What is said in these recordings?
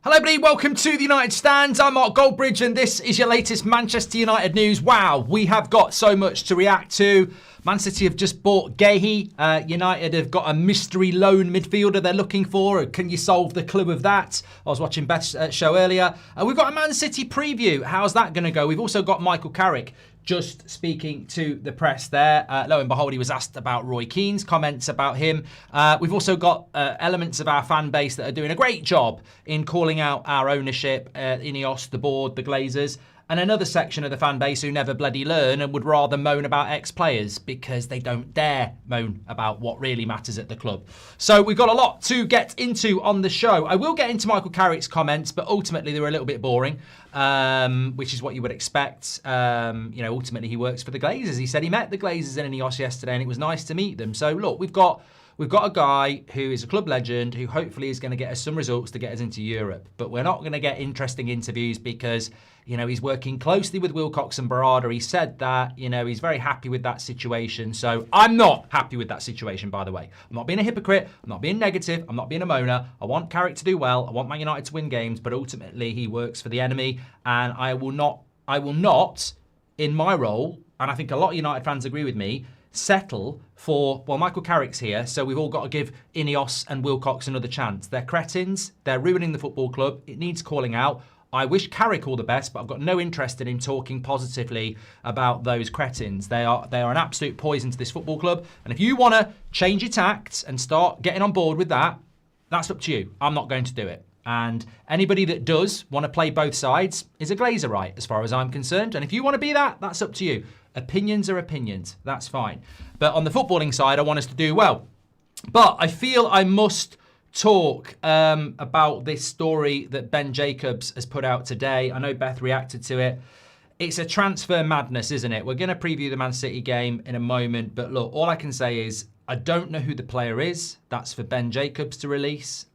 Hello everybody, welcome to the United Stands. I'm Mark Goldbridge and this is your latest Manchester United news. Wow, we have got so much to react to. Man City have just bought Guehi. United have got a mystery loan midfielder they're looking for. Can you solve the clue of that? I was watching Beth's show earlier. We've got a Man City preview. How's that going to go? We've also got Michael Carrick just speaking to the press there. Lo and behold, he was asked about Roy Keane's comments about him. We've also got elements of our fan base that are doing a great job in calling out our ownership, Ineos, the board, the Glazers, and another section of the fan base who never bloody learn and would rather moan about ex-players because they don't dare moan about what really matters at the club. So we've got a lot to get into on the show. I will get into Michael Carrick's comments, but ultimately they were a little bit boring, which is what you would expect. Ultimately he works for the Glazers. He said he met the Glazers in Ineos yesterday and it was nice to meet them. So look, we've got a guy who is a club legend who hopefully is going to get us some results to get us into Europe. But we're not going to get interesting interviews because, he's working closely with Wilcox and Barada. He said that, he's very happy with that situation. So I'm not happy with that situation, by the way. I'm not being a hypocrite. I'm not being negative. I'm not being a moaner. I want Carrick to do well. I want Man United to win games. But ultimately, he works for the enemy. And I will not, in my role, and I think a lot of United fans agree with me, settle for, well, Michael Carrick's here, so we've all got to give Ineos and Wilcox another chance. They're cretins. They're ruining the football club. It needs calling out. I wish Carrick all the best, but I've got no interest in him talking positively about those cretins. They are an absolute poison to this football club. And if you want to change your tact and start getting on board with that, that's up to you. I'm not going to do it. And anybody that does want to play both sides is a Glazerite, as far as I'm concerned. And if you want to be that, that's up to you. Opinions are opinions. That's fine. But on the footballing side, I want us to do well. But I feel I must talk about this story that Ben Jacobs has put out today. I know Beth reacted to it. It's a transfer madness, isn't it? We're going to preview the Man City game in a moment. But look, all I can say is I don't know who the player is. That's for Ben Jacobs to release,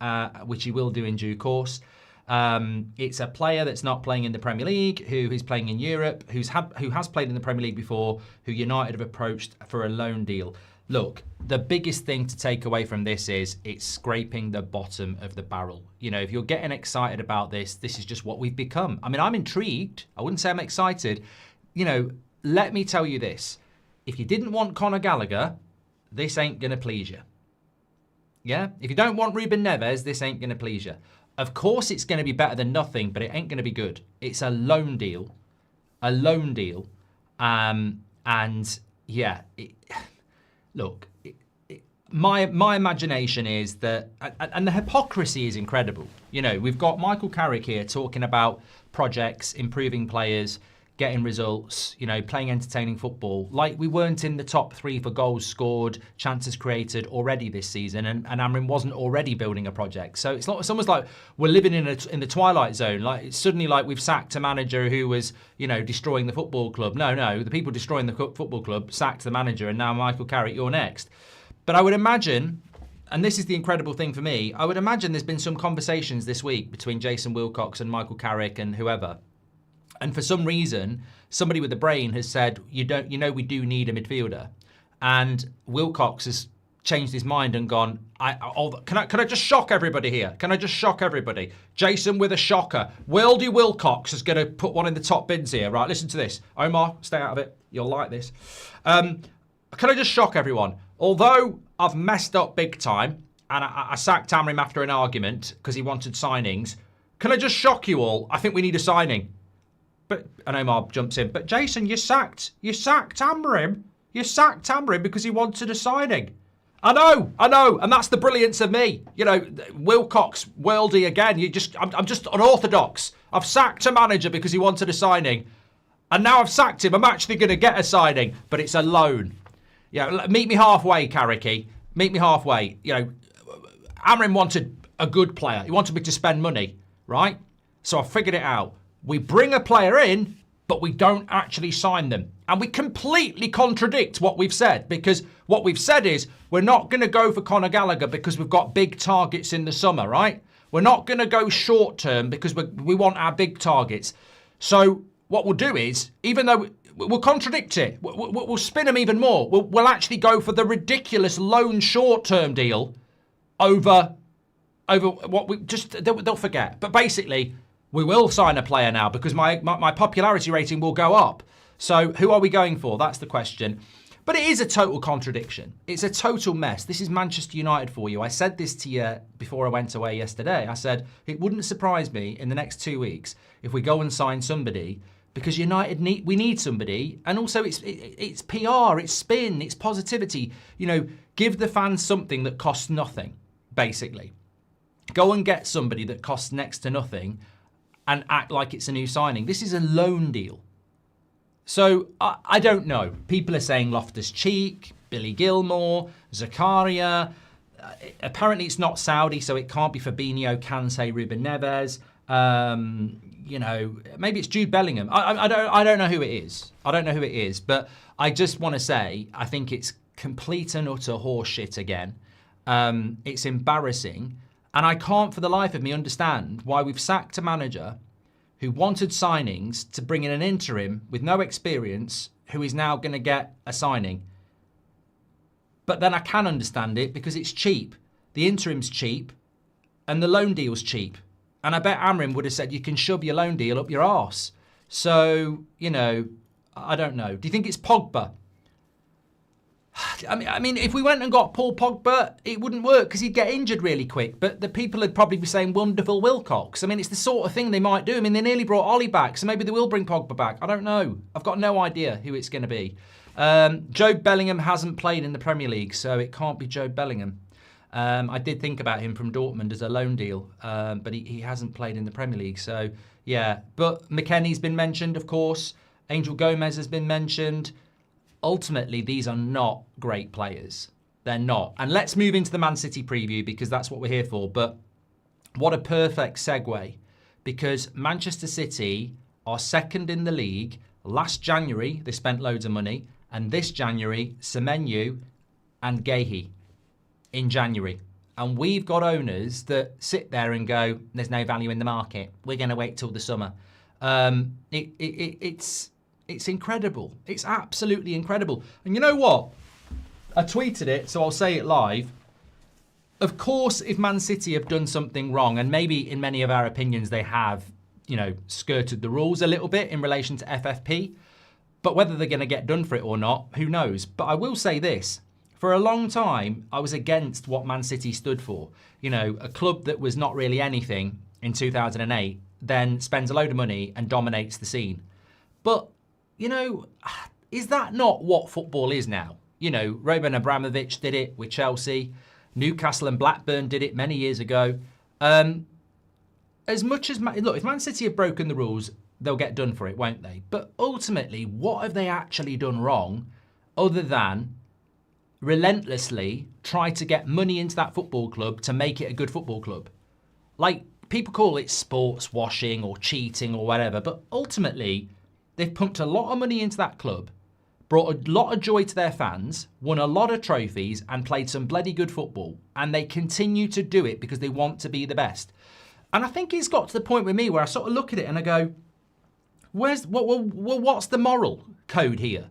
which he will do in due course. It's a player that's not playing in the Premier League, who is playing in Europe, who has played in the Premier League before, who United have approached for a loan deal. Look, the biggest thing to take away from this is it's scraping the bottom of the barrel. If you're getting excited about this is just what we've become. I mean, I'm intrigued. I wouldn't say I'm excited. Let me tell you this. If you didn't want Conor Gallagher, this ain't going to please you. Yeah? If you don't want Ruben Neves, this ain't going to please you. Of course it's going to be better than nothing, but it ain't going to be good. It's a loan deal. A loan deal. Look, my imagination is that, and the hypocrisy is incredible. We've got Michael Carrick here talking about projects, improving players, getting results, playing entertaining football. Like we weren't in the top 3 for goals scored, chances created already this season, and Amrin wasn't already building a project. So it's almost like we're living in the twilight zone. Like it's suddenly like we've sacked a manager who was, destroying the football club. No, the people destroying the football club sacked the manager, and now Michael Carrick, you're next. But I would imagine, and this is the incredible thing for me, I would imagine there's been some conversations this week between Jason Wilcox and Michael Carrick and whoever. And for some reason, somebody with a brain has said, we do need a midfielder. And Wilcox has changed his mind and gone, can I just shock everybody here? Can I just shock everybody? Jason with a shocker. Worldy Wilcox is going to put one in the top bins here. Right, listen to this. Omar, stay out of it. You'll like this. Can I just shock everyone? Although I've messed up big time, and I sacked Amrim after an argument because he wanted signings, can I just shock you all? I think we need a signing. And Omar jumps in. But Jason, you sacked Amrim. You sacked Amrim because he wanted a signing. I know, and that's the brilliance of me. Wilcox, worldy again. I'm just unorthodox. I've sacked a manager because he wanted a signing, and now I've sacked him. I'm actually going to get a signing, but it's a loan. Meet me halfway, Carricky. Meet me halfway. Amrim wanted a good player. He wanted me to spend money, right? So I figured it out. We bring a player in, but we don't actually sign them. And we completely contradict what we've said, because what we've said is we're not going to go for Conor Gallagher because we've got big targets in the summer, right? We're not going to go short term because we want our big targets. So what we'll do is, even though we'll contradict it, we'll spin them even more. We'll actually go for the ridiculous loan short term deal over over what we just, they'll forget. But basically, we will sign a player now because my popularity rating will go up. So who are we going for? That's the question. But it is a total contradiction. It's a total mess. This is Manchester United for you. I said this to you before I went away yesterday. I said, it wouldn't surprise me in the next 2 weeks if we go and sign somebody, because United we need somebody. And also it's PR, it's spin, it's positivity. You know, give the fans something that costs nothing, basically. Go and get somebody that costs next to nothing and act like it's a new signing. This is a loan deal. So, I don't know. People are saying Loftus-Cheek, Billy Gilmore, Zakaria. Apparently it's not Saudi, so it can't be Fabinho, Kante, Ruben Neves. You know, maybe it's Jude Bellingham. I don't know who it is. I don't know who it is. But I just want to say, I think it's complete and utter horseshit again. It's embarrassing. And I can't for the life of me understand why we've sacked a manager who wanted signings to bring in an interim with no experience, who is now going to get a signing. But then I can understand it because it's cheap. The interim's cheap and the loan deal's cheap. And I bet Amrin would have said you can shove your loan deal up your arse. So, you know, I don't know. Do you think it's Pogba? I mean, if we went and got Paul Pogba, it wouldn't work because he'd get injured really quick. But the people would probably be saying wonderful Wilcox. I mean, it's the sort of thing they might do. I mean, they nearly brought Ollie back, so maybe they will bring Pogba back. I don't know. I've got no idea who it's going to be. Joe Bellingham hasn't played in the Premier League, so it can't be Joe Bellingham. I did think about him from Dortmund as a loan deal, but he hasn't played in the Premier League. So, yeah. But McKennie's been mentioned, of course. Angel Gomez has been mentioned. Ultimately, these are not great players. They're not. And let's move into the Man City preview because that's what we're here for. But what a perfect segue, because Manchester City are second in the league. Last January, they spent loads of money. And this January, Semenyo and Guehi in January. And we've got owners that sit there and go, there's no value in the market. We're going to wait till the summer. It's incredible. It's absolutely incredible. And you know what? I tweeted it, so I'll say it live. Of course, if Man City have done something wrong, and maybe in many of our opinions they have, you know, skirted the rules a little bit in relation to FFP, but whether they're going to get done for it or not, who knows? But I will say this. For a long time, I was against what Man City stood for. You know, a club that was not really anything in 2008, then spends a load of money and dominates the scene. But you know, is that not what football is now? You know, Roman Abramovich did it with Chelsea. Newcastle and Blackburn did it many years ago. As much as, look, if Man City have broken the rules, they'll get done for it, won't they? But ultimately, what have they actually done wrong other than relentlessly try to get money into that football club to make it a good football club? Like, people call it sports washing or cheating or whatever, but ultimately, they've pumped a lot of money into that club, brought a lot of joy to their fans, won a lot of trophies, and played some bloody good football. And they continue to do it because they want to be the best. And I think it's got to the point with me where I sort of look at it and I go, what's the moral code here?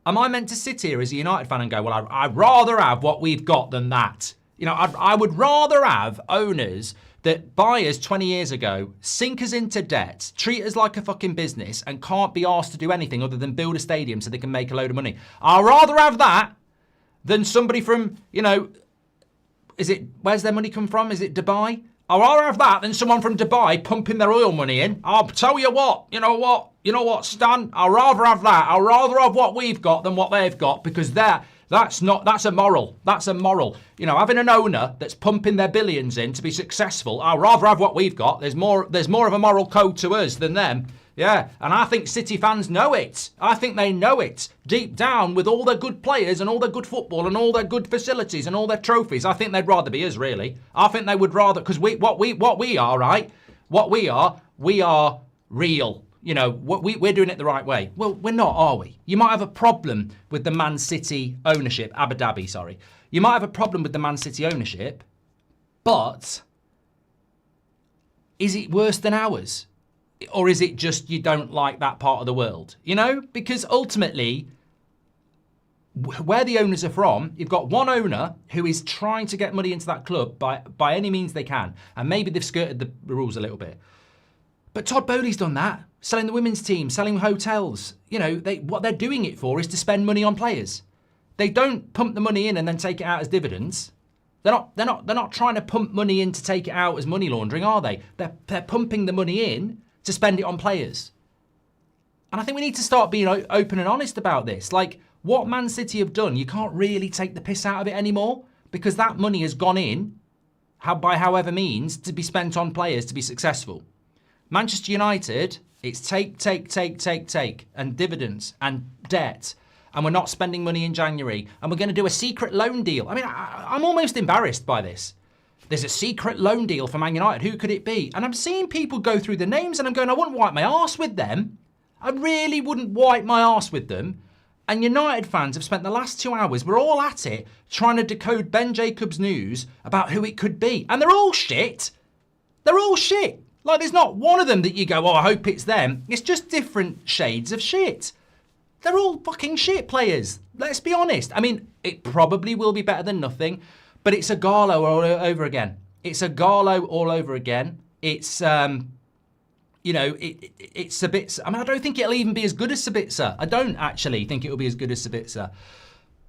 Am I meant to sit here as a United fan and go, well, I'd rather have what we've got than that? You know, I would rather have owners that buy us 20 years ago, sink us into debt, treat us like a fucking business, and can't be asked to do anything other than build a stadium so they can make a load of money. I'd rather have that than somebody from, you know, where's their money come from? Is it Dubai? I'd rather have that than someone from Dubai pumping their oil money in. I'll tell you what, you know what, Stan? I'd rather have that. I'd rather have what we've got than what they've got, because that's a moral. That's a moral. You know, having an owner that's pumping their billions in to be successful, I'd rather have what we've got. There's more of a moral code to us than them. Yeah, and I think City fans know it. I think they know it deep down with all their good players and all their good football and all their good facilities and all their trophies. I think they'd rather be us, really. I think they would rather, because what we are, right? What we are real. You know, we're doing it the right way. Well, we're not, are we? You might have a problem with the Man City ownership, Abu Dhabi, sorry. You might have a problem with the Man City ownership, but is it worse than ours? Or is it just you don't like that part of the world? You know, because ultimately, where the owners are from, you've got one owner who is trying to get money into that club by any means they can. And maybe they've skirted the rules a little bit. But Todd Bowley's done that, selling the women's team, selling hotels. You know, what they're doing it for is to spend money on players. They don't pump the money in and then take it out as dividends. They're not trying to pump money in to take it out as money laundering, are they? They're pumping the money in to spend it on players. And I think we need to start being open and honest about this. Like, what Man City have done, you can't really take the piss out of it anymore, because that money has gone in, by however means, to be spent on players to be successful. Manchester United, it's take, and dividends and debt. And we're not spending money in January. And we're going to do a secret loan deal. I mean, I'm almost embarrassed by this. There's a secret loan deal for Man United. Who could it be? And I'm seeing people go through the names and I'm going, I wouldn't wipe my arse with them. I really wouldn't wipe my arse with them. And United fans have spent the last 2 hours, we're all at it, trying to decode Ben Jacobs' news about who it could be. And they're all shit. They're all shit. Like, there's not one of them that you go, oh, I hope it's them. It's just different shades of shit. They're all fucking shit players. Let's be honest. I mean, it probably will be better than nothing, but it's a Garlo all over again. It's a Garlo all over again. It's, you know, it's a bit... I mean, I don't think it'll even be as good as Sabitzer. I don't actually think it'll be as good as Sabitzer.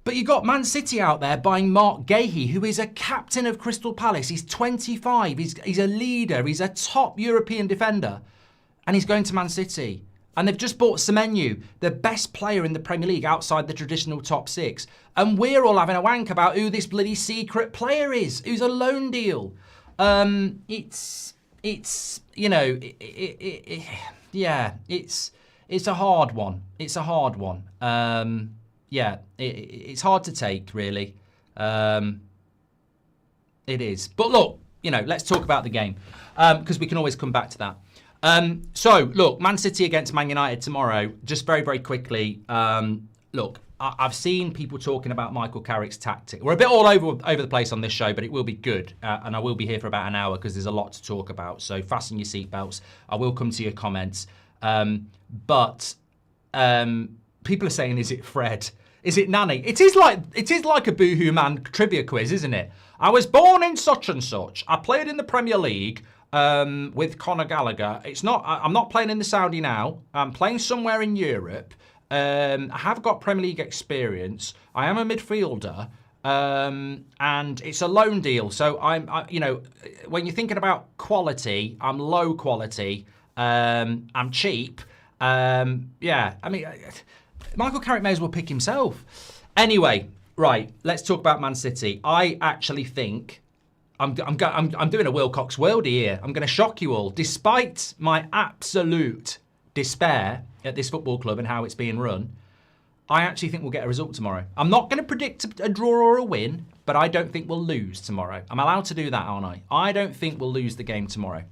But you got Man City out there buying Mark Gahey, who is a captain of Crystal Palace. He's 25. He's a leader. He's a top European defender. And he's going to Man City. And they've just bought Semenyo, the best player in the Premier League outside the traditional top six. And we're all having a wank about who this bloody secret player is, who's a loan deal. It's you know, yeah, it's a hard one. It's a hard one. Yeah, it's hard to take, really. It is. But look, you know, let's talk about the game, because we can always come back to that. So, look, Man City against Man United tomorrow. Just very, very quickly. Look, I've seen people talking about Michael Carrick's tactic. We're a bit all over the place on this show, but it will be good. And I will be here for about an hour because there's a lot to talk about. So fasten your seatbelts. I will come to your comments. But people are saying, is it Fred? Is it Nanny? It is like a Boohoo Man trivia quiz, isn't it? I was born in such and such. I played in the Premier League. With Conor Gallagher. I'm not playing in the Saudi now. I'm playing somewhere in Europe. I have got Premier League experience. I am a midfielder. And it's a loan deal. So you know, when you're thinking about quality, I'm low quality. I'm cheap. Yeah, I mean, Michael Carrick may as well pick himself. Anyway, right, let's talk about Man City. I actually think I'm doing a Wilcox worldie here. I'm going to shock you all. Despite my absolute despair at this football club and how it's being run, I actually think we'll get a result tomorrow. I'm not going to predict a draw or a win, but I don't think we'll lose tomorrow. I'm allowed to do that, aren't I? I don't think we'll lose the game tomorrow.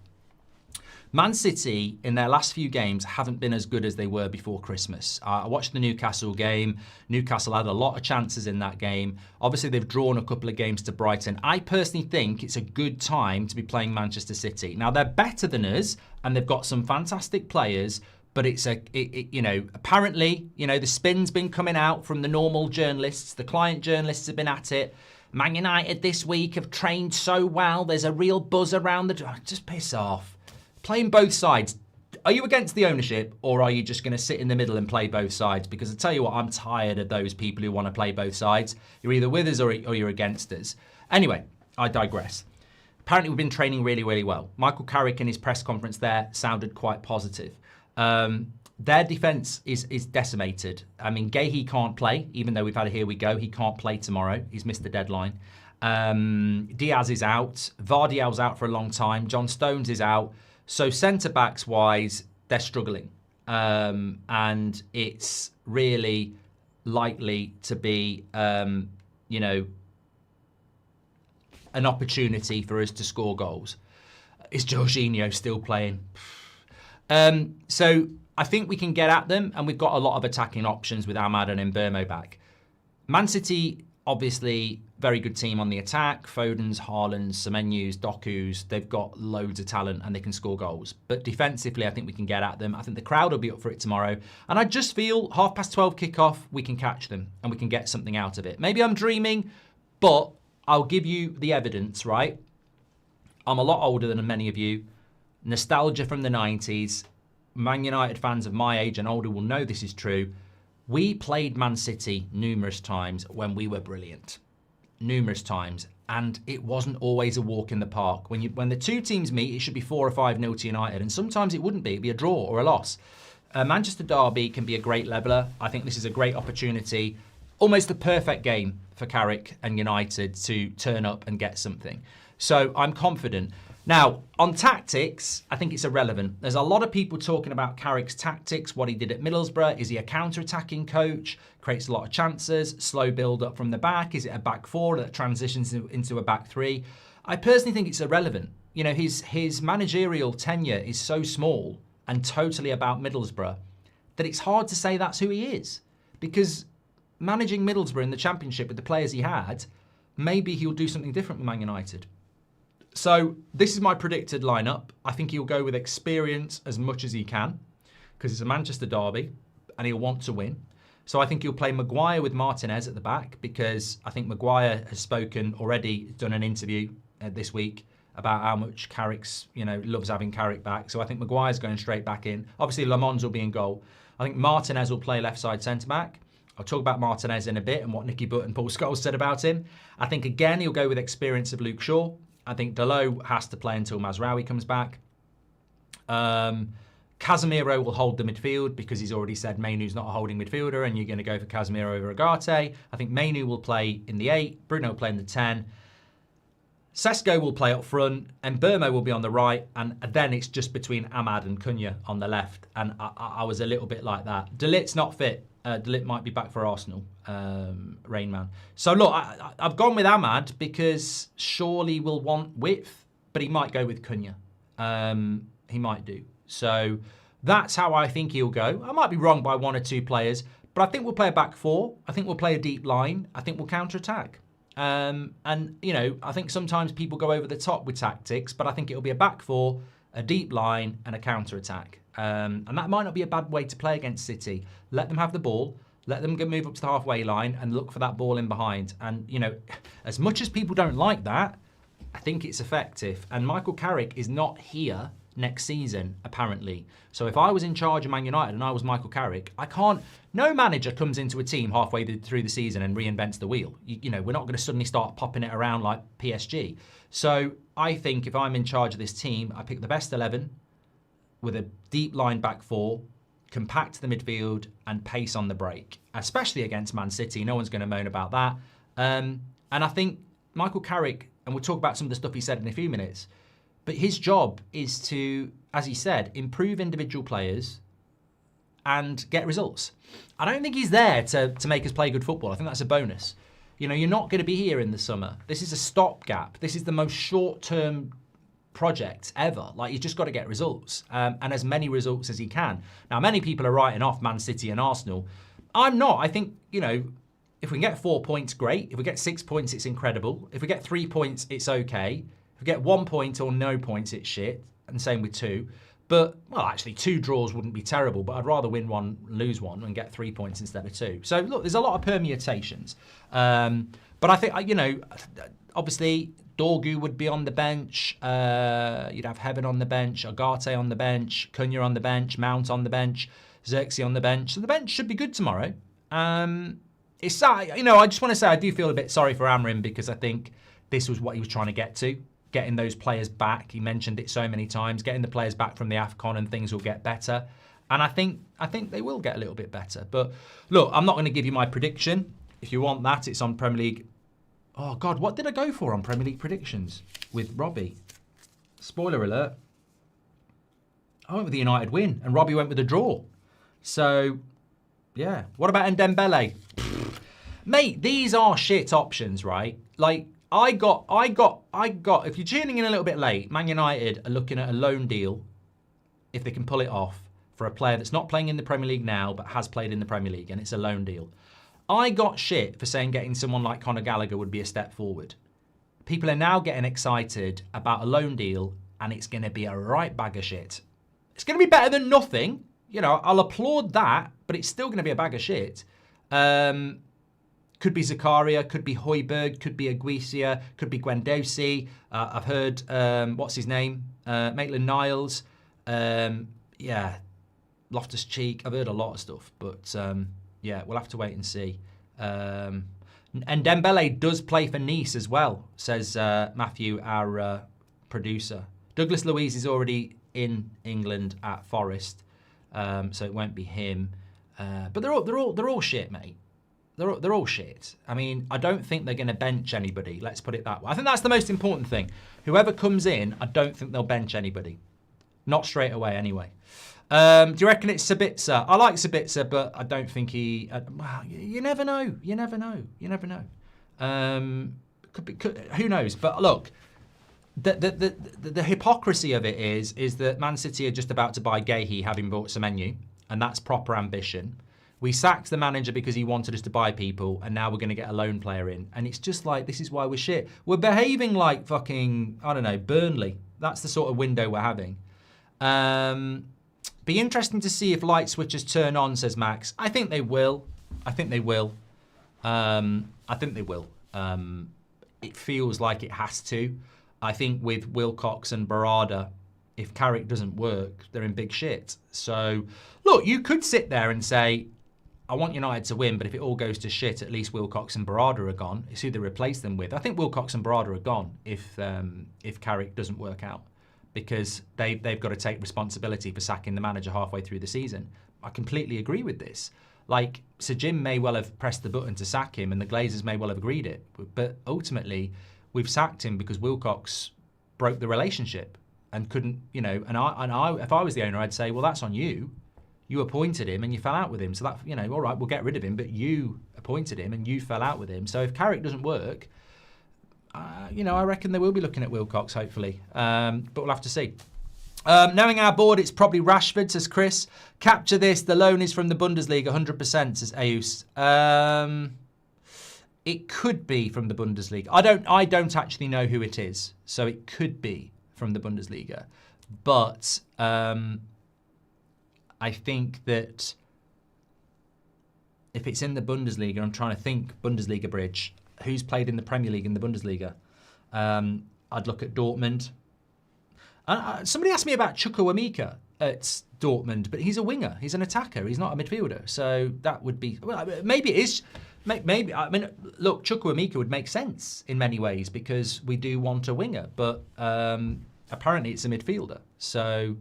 Man City, in their last few games, haven't been as good as they were before Christmas. I watched the Newcastle game. Newcastle had a lot of chances in that game. Obviously, they've drawn a couple of games to Brighton. I personally think it's a good time to be playing Manchester City. Now, they're better than us, and they've got some fantastic players, but you know, apparently, you know, the spin's been coming out from the normal journalists. The client journalists have been at it. Man United this week have trained so well. There's a real buzz around the... Just piss off. Playing both sides. Are you against the ownership, or are you just going to sit in the middle and play both sides? Because I tell you what, I'm tired of those people who want to play both sides. You're either with us or you're against us. Anyway, I digress. Apparently, we've been training really, really well. Michael Carrick in his press conference there sounded quite positive. Their defence is decimated. I mean, Gahey can't play, even though we've had a here we go. He can't play tomorrow. He's missed the deadline. Diaz is out. Vardiel's out for a long time. John Stones is out. So centre-backs wise, they're struggling. And it's really likely to be, you know, an opportunity for us to score goals. Is Jorginho still playing? So I think we can get at them, and we've got a lot of attacking options with Ahmad and Mbeumo back. Man City Obviously, very good team on the attack. Foden's, Haaland's, Semenyo's, Doku's. They've got loads of talent and they can score goals. But defensively, I think we can get at them. I think the crowd will be up for it tomorrow. And I just feel 12:30 kickoff, we can catch them and we can get something out of it. Maybe I'm dreaming, but I'll give you the evidence, right? I'm a lot older than many of you. Nostalgia from the 90s. Man United fans of my age and older will know this is true. We played Man City numerous times when we were brilliant. Numerous times. And it wasn't always a walk in the park. When the two teams meet, it should be 4 or 5-0 to United. And sometimes it wouldn't be. It'd be a draw or a loss. Manchester derby can be a great leveller. I think this is a great opportunity. Almost the perfect game for Carrick and United to turn up and get something. So I'm confident. Now, on tactics, I think it's irrelevant. There's a lot of people talking about Carrick's tactics, what he did at Middlesbrough. Is he a counter-attacking coach? Creates a lot of chances, slow build-up from the back. Is it a back four that transitions into a back three? I personally think it's irrelevant. You know, his managerial tenure is so small and totally about Middlesbrough that it's hard to say that's who he is. Because managing Middlesbrough in the Championship with the players he had, maybe he'll do something different with Man United. So this is my predicted lineup. I think he'll go with experience as much as he can because it's a Manchester derby and he'll want to win. So I think he'll play Maguire with Martinez at the back because I think Maguire has spoken already, done an interview this week about how much Carrick's, loves having Carrick back. So I think Maguire's going straight back in. Obviously, Lamons will be in goal. I think Martinez will play left side centre-back. I'll talk about Martinez in a bit and what Nicky Butt and Paul Scholes said about him. I think, again, he'll go with experience of Luke Shaw. I think Dalot has to play until Mazraoui comes back. Casemiro will hold the midfield because he's already said Mainoo's not a holding midfielder and you're going to go for Casemiro over Agate. I think Mainoo will play in the 8. Bruno will play in the 10. Sesko will play up front and Burmo will be on the right. And then it's just between Ahmad and Cunha on the left. And I was a little bit like that. De Ligt's not fit. De Ligt might be back for Arsenal, Rain Man. So look, I've gone with Ahmad because surely will want width, but he might go with Cunha. He might do. So that's how I think he'll go. I might be wrong by 1 or 2 players, but I think we'll play a back 4. I think we'll play a deep line. I think we'll counter-attack. And, I think sometimes people go over the top with tactics, but I think it'll be a back 4, a deep line, and a counter-attack. And that might not be a bad way to play against City. Let them have the ball, let them move up to the halfway line and look for that ball in behind. And, as much as people don't like that, I think it's effective. And Michael Carrick is not here next season, apparently. So if I was in charge of Man United and I was Michael Carrick, no manager comes into a team halfway through the season and reinvents the wheel. We're not going to suddenly start popping it around like PSG. So I think if I'm in charge of this team, I pick the best 11 with a deep line back 4, compact the midfield and pace on the break, especially against Man City. No one's going to moan about that. And I think Michael Carrick, and we'll talk about some of the stuff he said in a few minutes, but his job is to, as he said, improve individual players and get results. I don't think he's there to make us play good football. I think that's a bonus. You're not going to be here in the summer. This is a stopgap. This is the most short-term project ever. He's just got to get results and as many results as he can. Now, many people are writing off Man City and Arsenal. I'm not. I think, if we can get 4 points, great. If we get 6 points, it's incredible. If we get 3 points, it's okay. If we get 1 point or no points, it's shit. And same with 2. But, well, actually, 2 draws wouldn't be terrible, but I'd rather win 1, lose 1 and get 3 points instead of 2. So, look, there's a lot of permutations. But I think, obviously, Dorgu would be on the bench. You'd have Heaven on the bench, Agate on the bench, Cunha on the bench, Mount on the bench, Xerxes on the bench. So the bench should be good tomorrow. It's sad, I just want to say I do feel a bit sorry for Amrin because I think this was what he was trying to get to, getting those players back. He mentioned it so many times, getting the players back from the AFCON and things will get better. And I think they will get a little bit better. But look, I'm not going to give you my prediction. If you want that, it's on Premier League. Oh, God, what did I go for on Premier League predictions with Robbie? Spoiler alert. I went with the United win, and Robbie went with a draw. So, yeah. What about Ndembele? Mate, these are shit options, right? I got, if you're tuning in a little bit late, Man United are looking at a loan deal, if they can pull it off, for a player that's not playing in the Premier League now, but has played in the Premier League, and it's a loan deal. I got shit for saying getting someone like Conor Gallagher would be a step forward. People are now getting excited about a loan deal, and it's going to be a right bag of shit. It's going to be better than nothing. You know, I'll applaud that, but it's still going to be a bag of shit. Could be Zakaria, could be Højbjerg, could be Aguisia, could be Guendouzi. I've heard, what's his name? Maitland-Niles. Yeah, Loftus-Cheek. I've heard a lot of stuff, but yeah, we'll have to wait and see. And Dembele does play for Nice as well, says Matthew, our producer. Douglas Luiz is already in England at Forest, so it won't be him. But they're all shit, mate. They're all shit. I mean, I don't think they're going to bench anybody. Let's put it that way. I think that's the most important thing. Whoever comes in, I don't think they'll bench anybody. Not straight away, anyway. Do you reckon it's Sabitzer? I like Sabitzer, but I don't think he. Well, you never know. You never know. You never know. Who knows? But look, the hypocrisy of it is that Man City are just about to buy Gahey, having bought Semenyo, and that's proper ambition. We sacked the manager because he wanted us to buy people, and now we're going to get a loan player in. And it's just like, this is why we're shit. We're behaving like fucking, I don't know, Burnley. That's the sort of window we're having. Be interesting to see if light switches turn on, says Max. I think they will. I think they will. I think they will. It feels like it has to. I think with Wilcox and Barada, if Carrick doesn't work, they're in big shit. So, look, you could sit there and say, I want United to win, but if it all goes to shit, at least Wilcox and Barada are gone. It's who they replace them with. I think Wilcox and Barada are gone if Carrick doesn't work out, because they've got to take responsibility for sacking the manager halfway through the season. I completely agree with this. Like, Sir Jim may well have pressed the button to sack him, and the Glazers may well have agreed it. But ultimately, we've sacked him because Wilcox broke the relationship and couldn't, you know. And I, if I was the owner, I'd say, well, that's on you. You appointed him and you fell out with him. So that, you know, all right, we'll get rid of him, but you appointed him and you fell out with him. So if Carrick doesn't work, you know, I reckon they will be looking at Wilcox, hopefully. But we'll have to see. Knowing our board, it's probably Rashford, says Chris. Capture this. The loan is from the Bundesliga, 100%, says Ayus. It could be from the Bundesliga. I don't actually know who it is. So it could be from the Bundesliga. But I think that if it's in the Bundesliga, I'm trying to think Bundesliga bridge. Who's played in the Premier League in the Bundesliga? I'd look at Dortmund. Somebody asked me about Chukwuemeka at Dortmund, but he's a winger. He's an attacker. He's not a midfielder. So that would be... Well, maybe it is... Maybe, I mean, look, Chukwuemeka would make sense in many ways because we do want a winger, but apparently it's a midfielder. So...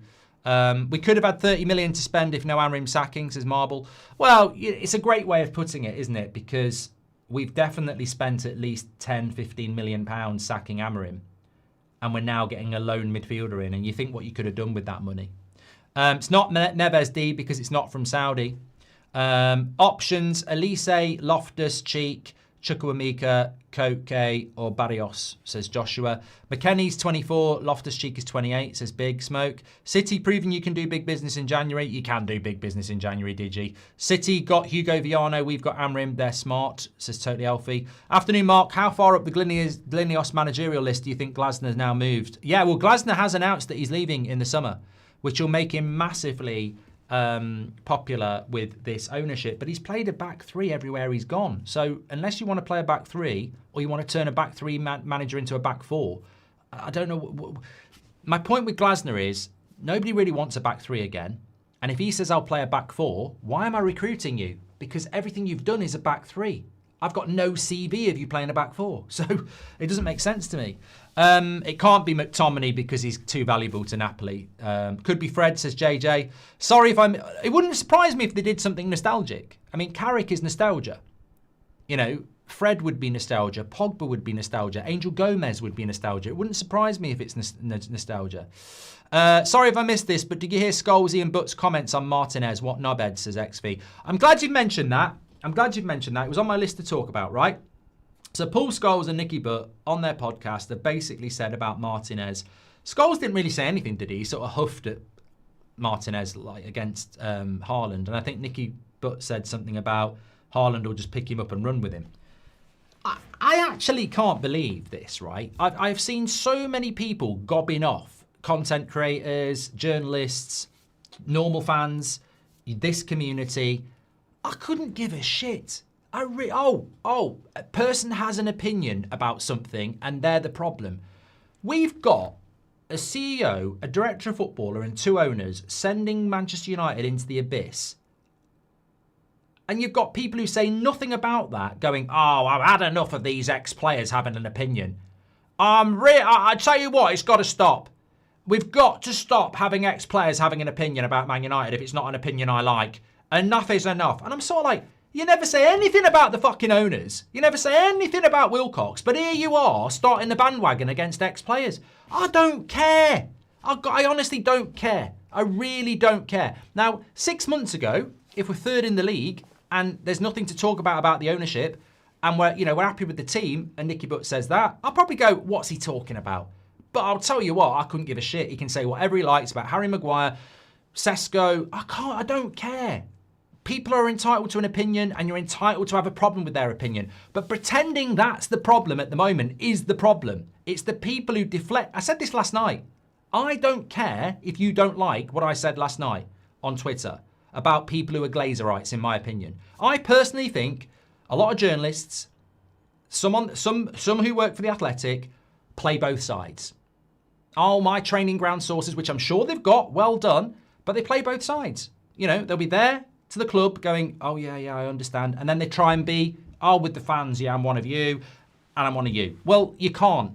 we could have had 30 million to spend if no Amrim sacking, says Marble. Well, it's a great way of putting it, isn't it? Because we've definitely spent at least 10, 15 million pounds sacking Amrim. And we're now getting a lone midfielder in. And you think what you could have done with that money. It's not Neves D because it's not from Saudi. Options, Elise, Loftus, Cheek, Chukwuemeka, Koke or Barrios, says Joshua. McKennie's 24, Loftus-Cheek is 28, says Big Smoke. City proving you can do big business in January. You can do big business in January, Digi. City got Hugo Viano, we've got Amrim, they're smart, says Totally Elfie. Afternoon, Mark, how far up the Glinios managerial list do you think Glasner's now moved? Yeah, well, Glasner has announced that he's leaving in the summer, which will make him massively... popular with this ownership, but he's played a back three everywhere he's gone. So unless you want to play a back three or you want to turn a back three manager into a back four, I don't know. My point with Glasner is nobody really wants a back three again. And if he says I'll play a back four, why am I recruiting you? Because everything you've done is a back three. I've got no CV of you playing a back four. So it doesn't make sense to me. It can't be McTominay because he's too valuable to Napoli. Could be Fred, says JJ. Sorry if it wouldn't surprise me if they did something nostalgic. I mean, Carrick is nostalgia. You know, Fred would be nostalgia. Pogba would be nostalgia. Angel Gomez would be nostalgia. It wouldn't surprise me if it's nostalgia. Sorry if I missed this, but did you hear Scholesy and Butt's comments on Martinez? What knobhead, says XV. I'm glad you've mentioned that. It was on my list to talk about, right? So Paul Scholes and Nicky Butt on their podcast have basically said about Martinez. Scholes didn't really say anything, did he? He sort of huffed at Martinez like against Haaland. And I think Nicky Butt said something about Haaland will just pick him up and run with him. I actually can't believe this, right? I've seen so many people gobbing off content creators, journalists, normal fans, this community. I couldn't give a shit. A person has an opinion about something and they're the problem. We've got a CEO, a director of footballer and 2 owners sending Manchester United into the abyss. And you've got people who say nothing about that going, oh, I've had enough of these ex-players having an opinion. I tell you what, it's got to stop. We've got to stop having ex-players having an opinion about Man United if it's not an opinion I like. Enough is enough. And I'm sort of like, you never say anything about the fucking owners. You never say anything about Wilcox. But here you are starting the bandwagon against ex-players. I don't care. I honestly don't care. I really don't care. Now, 6 months ago, if we're 3rd in the league and there's nothing to talk about the ownership and we're happy with the team and Nicky Butt says that, I'll probably go, what's he talking about? But I'll tell you what, I couldn't give a shit. He can say whatever he likes about Harry Maguire, Sesko. I don't care. People are entitled to an opinion and you're entitled to have a problem with their opinion. But pretending that's the problem at the moment is the problem. It's the people who deflect. I said this last night. I don't care if you don't like what I said last night on Twitter about people who are Glazerites, in my opinion. I personally think a lot of journalists, some who work for The Athletic, play both sides. Oh, my training ground sources, which I'm sure they've got, well done, but they play both sides. They'll be there to the club going, oh, yeah, I understand. And then they try and be, with the fans, yeah, I'm one of you, and I'm one of you. Well, you can't,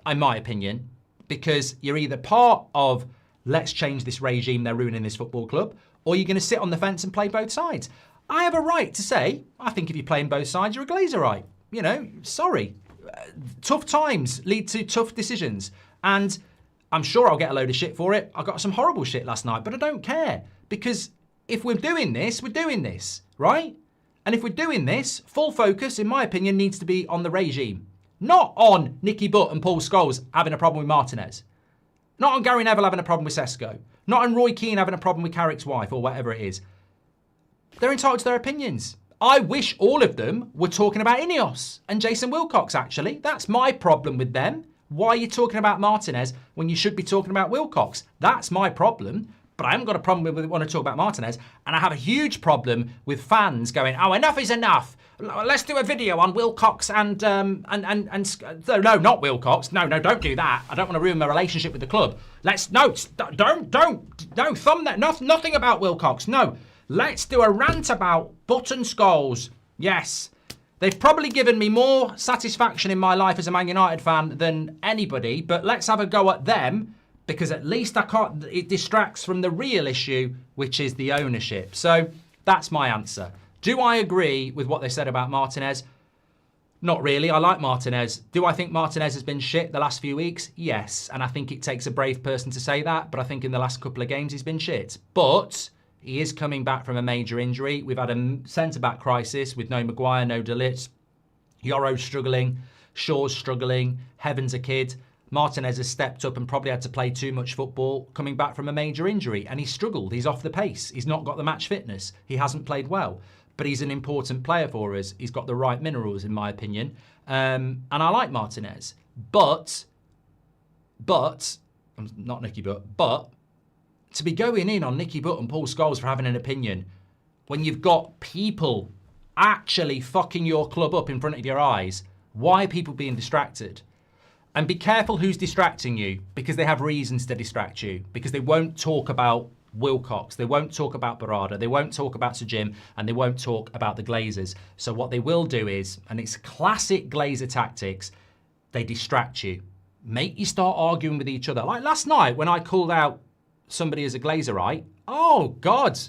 in my opinion, because you're either part of, let's change this regime, they're ruining this football club, or you're going to sit on the fence and play both sides. I have a right to say, I think if you're playing both sides, you're a Glazerite. Sorry. Tough times lead to tough decisions. And I'm sure I'll get a load of shit for it. I got some horrible shit last night, but I don't care. Because if we're doing this, right? And if we're doing this, full focus, in my opinion, needs to be on the regime. Not on Nicky Butt and Paul Scholes having a problem with Martinez. Not on Gary Neville having a problem with Sesko. Not on Roy Keane having a problem with Carrick's wife or whatever it is. They're entitled to their opinions. I wish all of them were talking about Ineos and Jason Wilcox, actually. That's my problem with them. Why are you talking about Martinez when you should be talking about Wilcox? That's my problem. But I haven't got a problem with want to talk about Martinez. And I have a huge problem with fans going, oh, enough is enough. Let's do a video on Wilcox and no, not Wilcox. No, don't do that. I don't want to ruin my relationship with the club. Don't, thumb that. Nothing about Wilcox. No, let's do a rant about Butt and Scholes. Yes. They've probably given me more satisfaction in my life as a Man United fan than anybody, but let's have a go at them because at least it distracts from the real issue, which is the ownership. So that's my answer. Do I agree with what they said about Martinez? Not really. I like Martinez. Do I think Martinez has been shit the last few weeks? Yes. And I think it takes a brave person to say that, but I think in the last couple of games he's been shit. But he is coming back from a major injury. We've had a centre-back crisis with no Maguire, no De Ligt. Yoro's struggling. Shaw's struggling. Heaven's a kid. Martinez has stepped up and probably had to play too much football coming back from a major injury. And he's struggled. He's off the pace. He's not got the match fitness. He hasn't played well. But he's an important player for us. He's got the right minerals, in my opinion. And I like Martinez. But, not Nicky Butt, but to be going in on Nicky Butt and Paul Scholes for having an opinion when you've got people actually fucking your club up in front of your eyes, why are people being distracted? And be careful who's distracting you because they have reasons to distract you because they won't talk about Wilcox, they won't talk about Barada, they won't talk about Sir Jim, and they won't talk about the Glazers. So what they will do is, and it's classic Glazer tactics, they distract you, make you start arguing with each other. Like last night when I called out somebody as a Glazerite, oh God,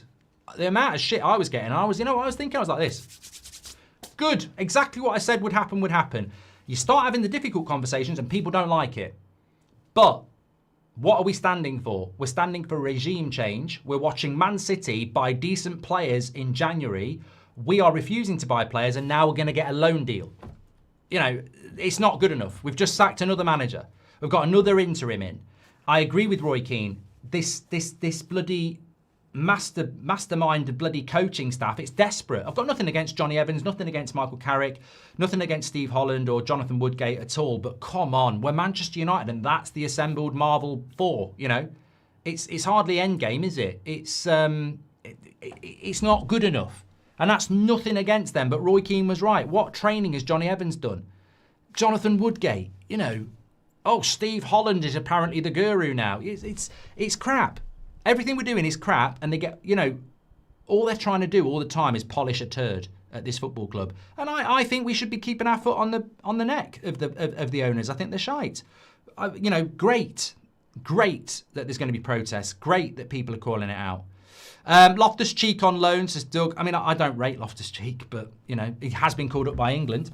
the amount of shit I was getting, I was thinking, I was like this. Good, exactly what I said would happen. You start having the difficult conversations and people don't like it. But what are we standing for? We're standing for regime change. We're watching Man City buy decent players in January. We are refusing to buy players and now we're going to get a loan deal. It's not good enough. We've just sacked another manager. We've got another interim in. I agree with Roy Keane. This bloody mastermind the bloody coaching staff. It's desperate. I've got nothing against Johnny Evans, nothing against Michael Carrick, nothing against Steve Holland or Jonathan Woodgate at all. But come on, we're Manchester United, and that's the assembled Marvel Four. You know, it's hardly endgame, is it? It's not good enough, and that's nothing against them. But Roy Keane was right. What training has Johnny Evans done? Jonathan Woodgate, you know. Oh, Steve Holland is apparently the guru now. It's crap. Everything we're doing is crap, and they get, you know, all they're trying to do all the time is polish a turd at this football club. And I think we should be keeping our foot on the neck of the owners. I think they're shite. You know, great that there's going to be protests. Great that people are calling it out. Loftus-Cheek on loan, says Doug. I mean, I don't rate Loftus-Cheek, but, you know, he has been called up by England.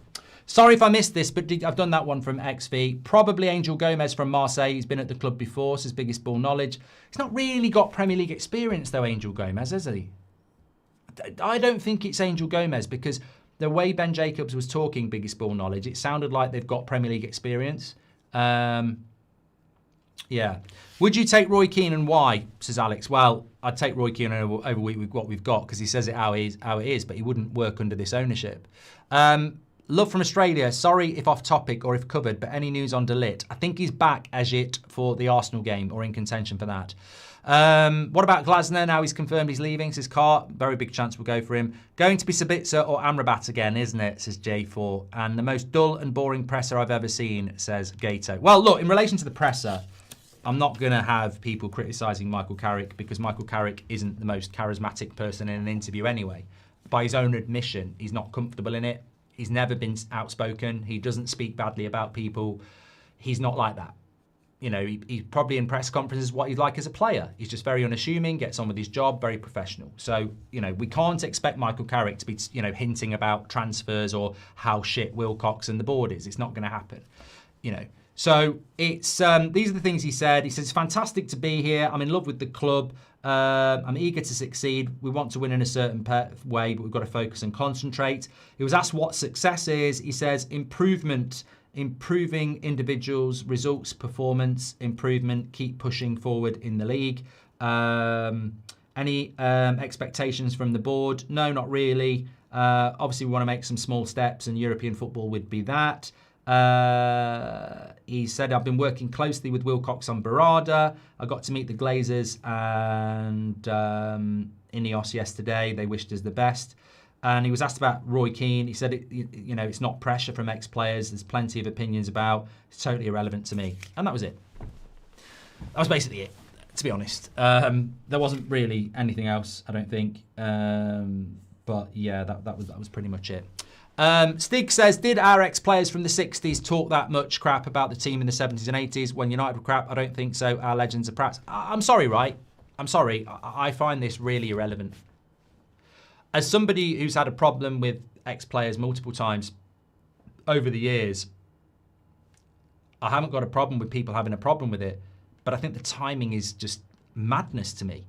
Sorry if I missed this, but I've done that one from XV. Probably Angel Gomez from Marseille. He's been at the club before, so his biggest ball knowledge. He's not really got Premier League experience, though, Angel Gomez, has he? I don't think it's Angel Gomez, because the way Ben Jacobs was talking biggest ball knowledge, it sounded like they've got Premier League experience. Yeah. Would you take Roy Keane, and why, says Alex? Well, I'd take Roy Keane over what we've got, because he says it how it is, but he wouldn't work under this ownership. Love from Australia. Sorry if off topic or if covered, but any news on De Ligt? I think he's back as it for the Arsenal game, or in contention for that. What about Glasner? Now he's confirmed he's leaving, says Carr. Very big chance we'll go for him. Going to be Sabitzer or Amrabat again, isn't it, says J4. And the most dull and boring presser I've ever seen, says Gato. Well, look, in relation to the presser, I'm not going to have people criticising Michael Carrick, because Michael Carrick isn't the most charismatic person in an interview anyway. By his own admission, he's not comfortable in it. He's never been outspoken. He doesn't speak badly about people. He's not like that. You know, he's probably in press conferences what he's like as a player. He's just very unassuming, gets on with his job, very professional. So, you know, we can't expect Michael Carrick to be, you know, hinting about transfers or how shit Wilcox and the board is. It's not going to happen, you know. So it's these are the things he said. He says, it's fantastic to be here. I'm in love with the club. I'm eager to succeed. We want to win in a certain way, but we've got to focus and concentrate. He was asked what success is. He says improving individuals, results, performance, improvement, keep pushing forward in the league. Any expectations from the board? No, not really. Obviously, we want to make some small steps, and European football would be that. He said, I've been working closely with Wilcox on Barada. I got to meet the Glazers and Ineos yesterday. They wished us the best. And he was asked about Roy Keane. He said, you know, it's not pressure from ex-players. There's plenty of opinions about. It's totally irrelevant to me. And that was it. That was basically it, to be honest. There wasn't really anything else, I don't think. But yeah, that was pretty much it. Stig says, did our ex-players from the 60s talk that much crap about the team in the 70s and 80s when United were crap? I don't think so. Our legends are perhaps. I'm sorry, right? I'm sorry. I find this really irrelevant. As somebody who's had a problem with ex-players multiple times over the years, I haven't got a problem with people having a problem with it, but I think the timing is just madness to me.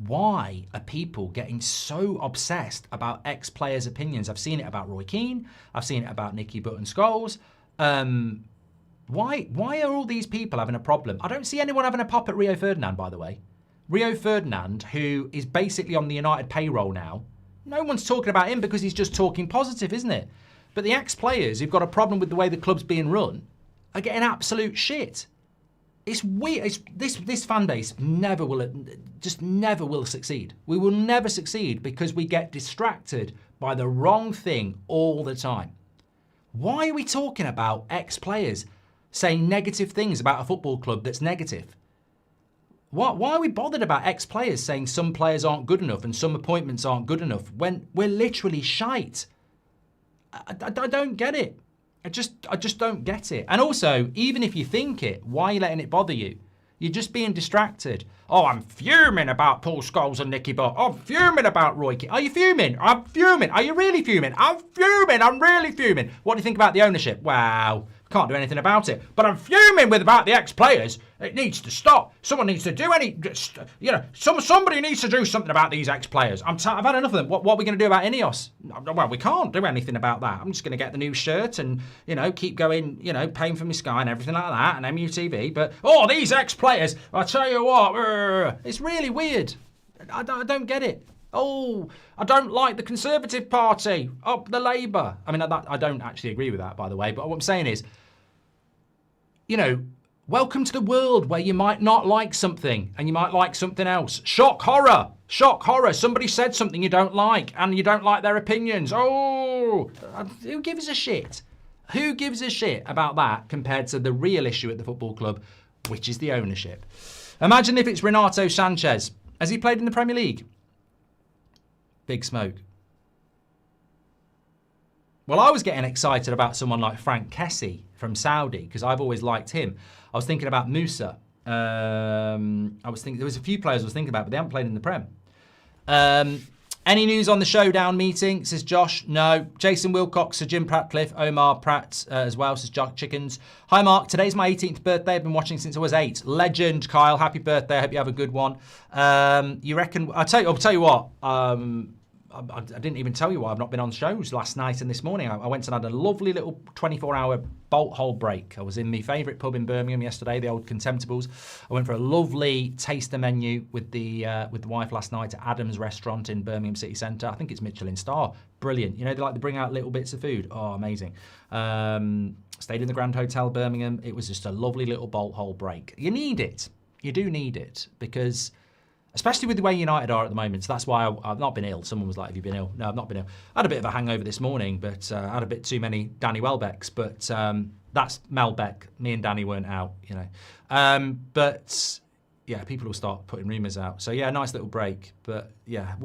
Why are people getting so obsessed about ex-players' opinions? I've seen it about Roy Keane. I've seen it about Nicky Button-Scholes. Why are all these people having a problem? I don't see anyone having a pop at Rio Ferdinand, by the way. Rio Ferdinand, who is basically on the United payroll now, no one's talking about him because he's just talking positive, isn't it? But the ex-players who've got a problem with the way the club's being run are getting absolute shit. It's weird. This fan base never will succeed. We will never succeed because we get distracted by the wrong thing all the time. Why are we talking about ex-players saying negative things about a football club that's negative? Why are we bothered about ex-players saying some players aren't good enough and some appointments aren't good enough when we're literally shite? I don't get it. I just don't get it. And also, even if you think it, why are you letting it bother you? You're just being distracted. Oh, I'm fuming about Paul Scholes and Nicky Butt. I'm fuming about Roy Keane. Are you fuming? I'm fuming. Are you really fuming? I'm fuming. I'm really fuming. What do you think about the ownership? Wow, can't do anything about it. But I'm fuming about the ex-players. It needs to stop. Someone needs to do somebody needs to do something about these ex-players. I've had enough of them. What are we going to do about Ineos? Well, we can't do anything about that. I'm just going to get the new shirt and, keep going, paying for my Sky and everything like that and MUTV. But, these ex-players, I tell you what, it's really weird. I don't get it. Oh, I don't like the Conservative Party. Up the Labour. I mean, I don't actually agree with that, by the way. But what I'm saying is, you know, welcome to the world where you might not like something and you might like something else. Shock horror. Shock horror. Somebody said something you don't like and you don't like their opinions. Oh, who gives a shit? Who gives a shit about that compared to the real issue at the football club, which is the ownership? Imagine if it's Renato Sanchez. Has he played in the Premier League? Big smoke. Well, I was getting excited about someone like Frank Kessie from Saudi because I've always liked him. I was thinking about Musa. I was thinking there was a few players I was thinking about, but they haven't played in the Prem. Any news on the showdown meeting? Says Josh. No. Jason Wilcox, Sir Jim Pratcliffe, Omar Pratt as well. Says Jock Chickens. Hi Mark. Today's my 18th birthday. I've been watching since I was 8. Legend, Kyle. Happy birthday. I hope you have a good one. You reckon? I'll tell you what. I didn't even tell you why I've not been on shows last night and this morning. I went and had a lovely little 24-hour bolt hole break. I was in my favourite pub in Birmingham yesterday, the old Contemptibles. I went for a lovely taster menu with the wife last night at Adam's Restaurant in Birmingham City Centre. I think it's Michelin star. Brilliant. You know, they like to bring out little bits of food. Oh, amazing. Stayed in the Grand Hotel Birmingham. It was just a lovely little bolt hole break. You need it. You do need it because... especially with the way United are at the moment. So that's why I've not been ill. Someone was like, have you been ill? No, I've not been ill. I had a bit of a hangover this morning, but I had a bit too many Danny Welbecks. But that's Melbeck. Me and Danny weren't out, you know. But yeah, people will start putting rumours out. So yeah, nice little break. But yeah,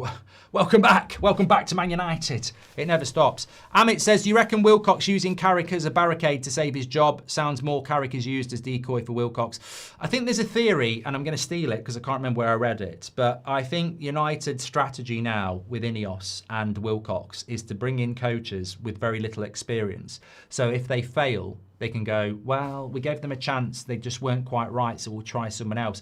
welcome back. Welcome back to Man United. It never stops. Amit says, do you reckon Wilcox using Carrick as a barricade to save his job? Sounds more Carrick is used as decoy for Wilcox. I think there's a theory, and I'm going to steal it because I can't remember where I read it. But I think United's strategy now with Ineos and Wilcox is to bring in coaches with very little experience. So if they fail, they can go, well, we gave them a chance. They just weren't quite right, so we'll try someone else.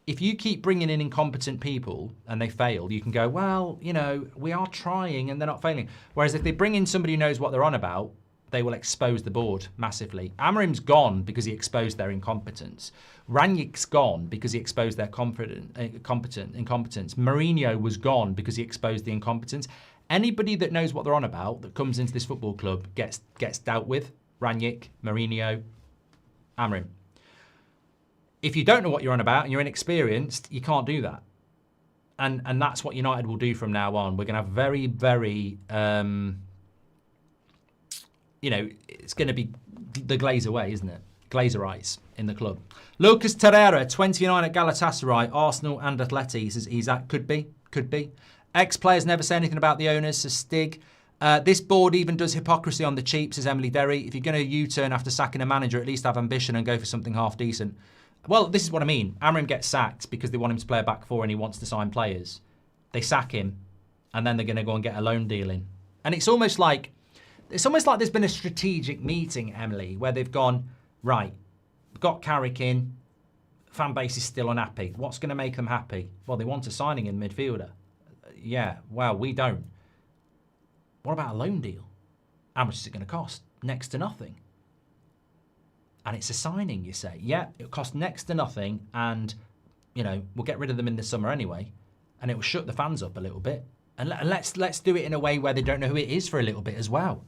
If you keep bringing in incompetent people and they fail, you can go, well, you know, we are trying and they're not failing. Whereas if they bring in somebody who knows what they're on about, they will expose the board massively. Amarim's gone because he exposed their incompetence. Ranić's gone because he exposed their incompetence. Mourinho was gone because he exposed the incompetence. Anybody that knows what they're on about that comes into this football club gets dealt with. Ranić, Mourinho, Amarim. If you don't know what you're on about and you're inexperienced, you can't do that. And that's what United will do from now on. We're going to have very, very, you know, it's going to be the Glazer way, isn't it? Glazerites in the club. Lucas Torreira, 29 at Galatasaray, Arsenal and Atleti. He says he's at, could be. Ex-players never say anything about the owners, says Stig. This board even does hypocrisy on the cheap, says Emily Derry. If you're going to U-turn after sacking a manager, at least have ambition and go for something half decent. Well, this is what I mean. Amarim gets sacked because they want him to play a back four and he wants to sign players. They sack him, and then they're going to go and get a loan deal in. And it's almost like there's been a strategic meeting, Emily, where they've gone, right, we've got Carrick in, fan base is still unhappy. What's going to make them happy? Well, they want a signing in midfielder. Yeah, well, we don't. What about a loan deal? How much is it going to cost? Next to nothing. And it's a signing, you say. Yeah, it'll cost next to nothing, and, you know, we'll get rid of them in the summer anyway, and it will shut the fans up a little bit. And let's do it in a way where they don't know who it is for a little bit as well.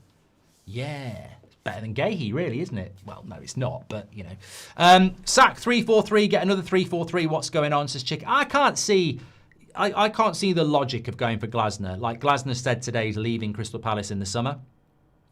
Yeah, it's better than Gahey, really, isn't it? Well, no, it's not, but, you know. Sack 3-4-3, get another 3-4-3. What's going on, says Chick. I can't see the logic of going for Glasner. Like Glasner said today, he's leaving Crystal Palace in the summer.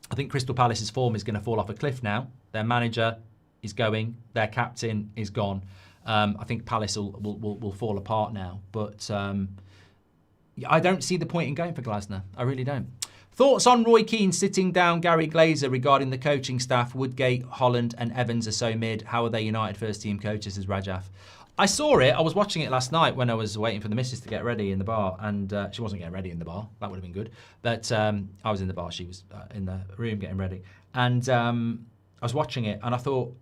I think Crystal Palace's form is going to fall off a cliff now. Their manager is going. Their captain is gone. I think Palace will fall apart now. But I don't see the point in going for Glasner. I really don't. Thoughts on Roy Keane sitting down Gary Glazer regarding the coaching staff? Woodgate, Holland and Evans are so mid. How are they United first team coaches, as Rajaf? I saw it. I was watching it last night when I was waiting for the missus to get ready in the bar. And she wasn't getting ready in the bar. That would have been good. But I was in the bar. She was in the room getting ready. And I was watching it and I thought,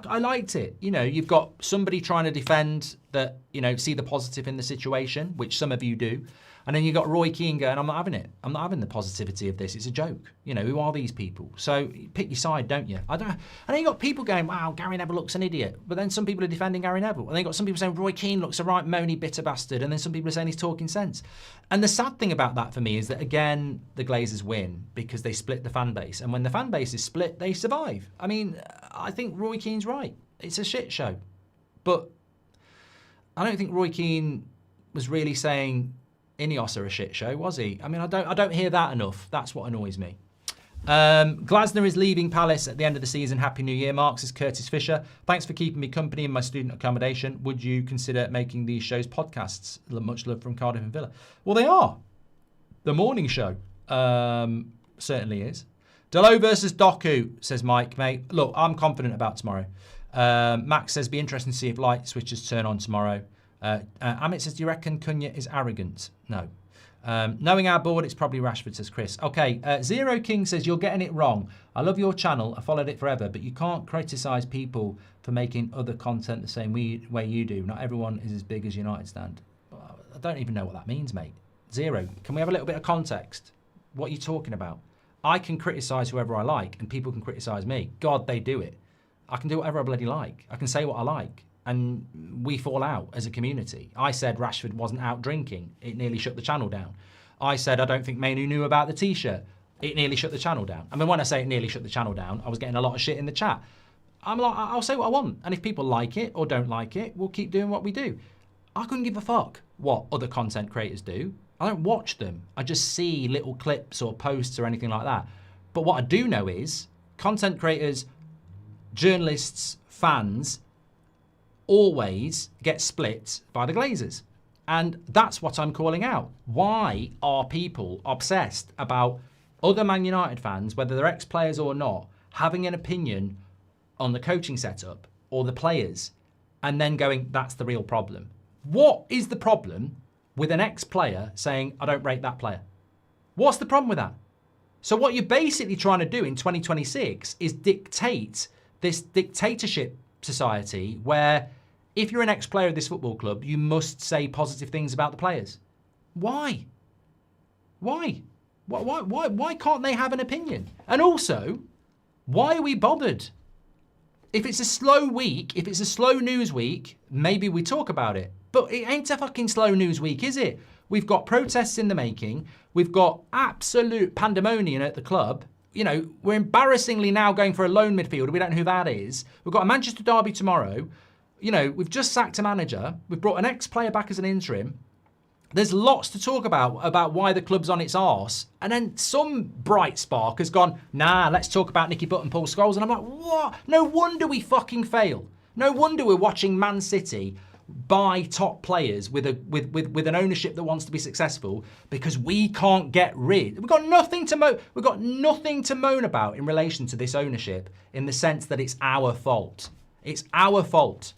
I liked it. You know, you've got somebody trying to defend that, you know, see the positive in the situation, which some of you do. And then you've got Roy Keane going, I'm not having it. I'm not having the positivity of this. It's a joke. You know, who are these people? So pick your side, don't you? And then you've got people going, wow, Gary Neville looks an idiot. But then some people are defending Gary Neville. And then you've got some people saying Roy Keane looks a right moany, bitter bastard. And then some people are saying he's talking sense. And the sad thing about that for me is that, again, the Glazers win because they split the fan base. And when the fan base is split, they survive. I mean, I think Roy Keane's right. It's a shit show. But I don't think Roy Keane was really saying Ineos are a shit show, was he? I mean, I don't hear that enough. That's what annoys me. Glasner is leaving Palace at the end of the season. Happy New Year, Mark, says Curtis Fisher. Thanks for keeping me company in my student accommodation. Would you consider making these shows podcasts? Much love from Cardiff and Villa. Well, they are. The morning show certainly is. Delo versus Doku, says Mike, mate. Look, I'm confident about tomorrow. Max says, be interesting to see if light switches turn on tomorrow. Amit says, do you reckon Cunha is arrogant? No. Knowing our board, it's probably Rashford, says Chris. Okay, Zero King says, you're getting it wrong. I love your channel. I followed it forever, but you can't criticise people for making other content the same way you do. Not everyone is as big as United Stand. I don't even know what that means, mate. Zero, can we have a little bit of context? What are you talking about? I can criticise whoever I like, and people can criticise me. God, they do it. I can do whatever I bloody like. I can say what I like. And we fall out as a community. I said Rashford wasn't out drinking. It nearly shut the channel down. I said I don't think Mainu knew about the T-shirt. It nearly shut the channel down. I mean, when I say it nearly shut the channel down, I was getting a lot of shit in the chat. I'm like, I'll say what I want. And if people like it or don't like it, we'll keep doing what we do. I couldn't give a fuck what other content creators do. I don't watch them. I just see little clips or posts or anything like that. But what I do know is content creators, journalists, fans always get split by the Glazers. And that's what I'm calling out. Why are people obsessed about other Man United fans, whether they're ex-players or not, having an opinion on the coaching setup or the players, and then going, that's the real problem? What is the problem with an ex-player saying, I don't rate that player? What's the problem with that? So what you're basically trying to do in 2026 is dictate this dictatorship society where if you're an ex-player of this football club, you must say positive things about the players. Why? Why can't they have an opinion? And also, why are we bothered? If it's a slow week, if it's a slow news week, maybe we talk about it. But it ain't a fucking slow news week, is it? We've got protests in the making. We've got absolute pandemonium at the club. You know, we're embarrassingly now going for a lone midfielder. We don't know who that is. We've got a Manchester derby tomorrow. You know, we've just sacked a manager. We've brought an ex-player back as an interim. There's lots to talk about why the club's on its arse. And then some bright spark has gone, nah, let's talk about Nicky Butt and Paul Scholes. And I'm like, what? No wonder we fucking fail. No wonder we're watching Man City buy top players with an ownership that wants to be successful because we can't get rid. We've got nothing to moan about in relation to this ownership in the sense that it's our fault. It's our fault.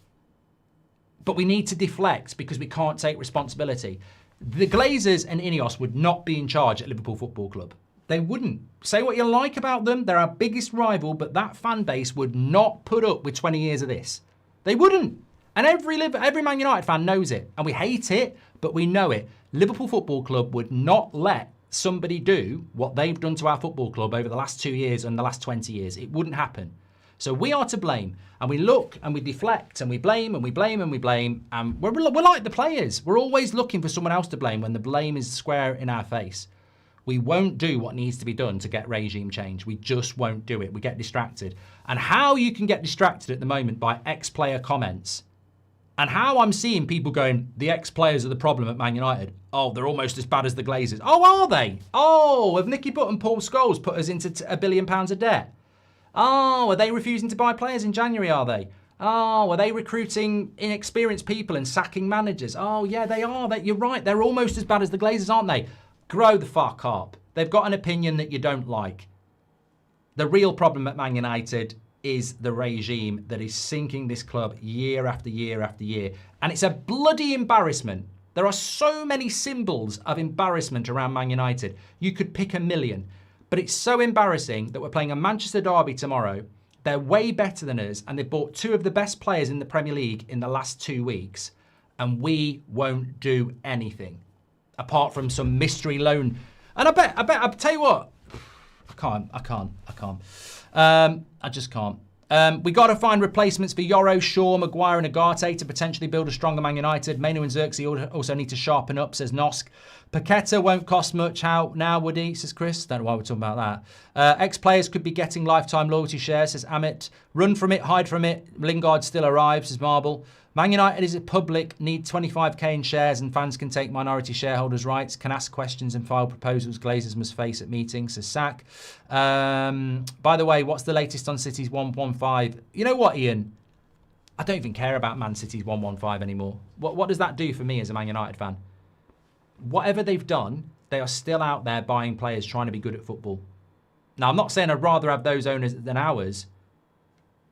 But we need to deflect because we can't take responsibility. The Glazers and Ineos would not be in charge at Liverpool Football Club. They wouldn't. Say what you like about them. They're our biggest rival, but that fan base would not put up with 20 years of this. They wouldn't. And every Man United fan knows it. And we hate it, but we know it. Liverpool Football Club would not let somebody do what they've done to our football club over the last 2 years and the last 20 years. It wouldn't happen. So we are to blame. And we look and we deflect and we blame and we blame and we blame. And we're like the players. We're always looking for someone else to blame when the blame is square in our face. We won't do what needs to be done to get regime change. We just won't do it. We get distracted. And how you can get distracted at the moment by ex-player comments and how I'm seeing people going, the ex-players are the problem at Man United. Oh, they're almost as bad as the Glazers. Oh, are they? Oh, have Nicky Butt and Paul Scholes put us into £1 billion of debt? Oh, are they refusing to buy players in January, are they? Oh, are they recruiting inexperienced people and sacking managers? Oh, yeah, they are. You're right. They're almost as bad as the Glazers, aren't they? Grow the fuck up. They've got an opinion that you don't like. The real problem at Man United is the regime that is sinking this club year after year after year. And it's a bloody embarrassment. There are so many symbols of embarrassment around Man United. You could pick a million. But it's so embarrassing that we're playing a Manchester derby tomorrow. They're way better than us, and they've bought two of the best players in the Premier League in the last 2 weeks, and we won't do anything apart from some mystery loan. And I'll tell you what, I just can't. We got to find replacements for Yoro, Shaw, Maguire and Agate to potentially build a stronger Man United. Mainu and Xerxes also need to sharpen up, says Nosk. Paqueta won't cost much. How now, would he, says Chris. Don't know why we're talking about that. Ex-players could be getting lifetime loyalty shares, says Amit. Run from it, hide from it. Lingard still arrives, says Marble. Man United is it public, need 25k in shares and fans can take minority shareholders' rights, can ask questions and file proposals Glazers must face at meetings, says Sack. By the way, what's the latest on City's 115? You know what, Ian? I don't even care about Man City's 115 anymore. What does that do for me as a Man United fan? Whatever they've done, they are still out there buying players trying to be good at football. Now, I'm not saying I'd rather have those owners than ours,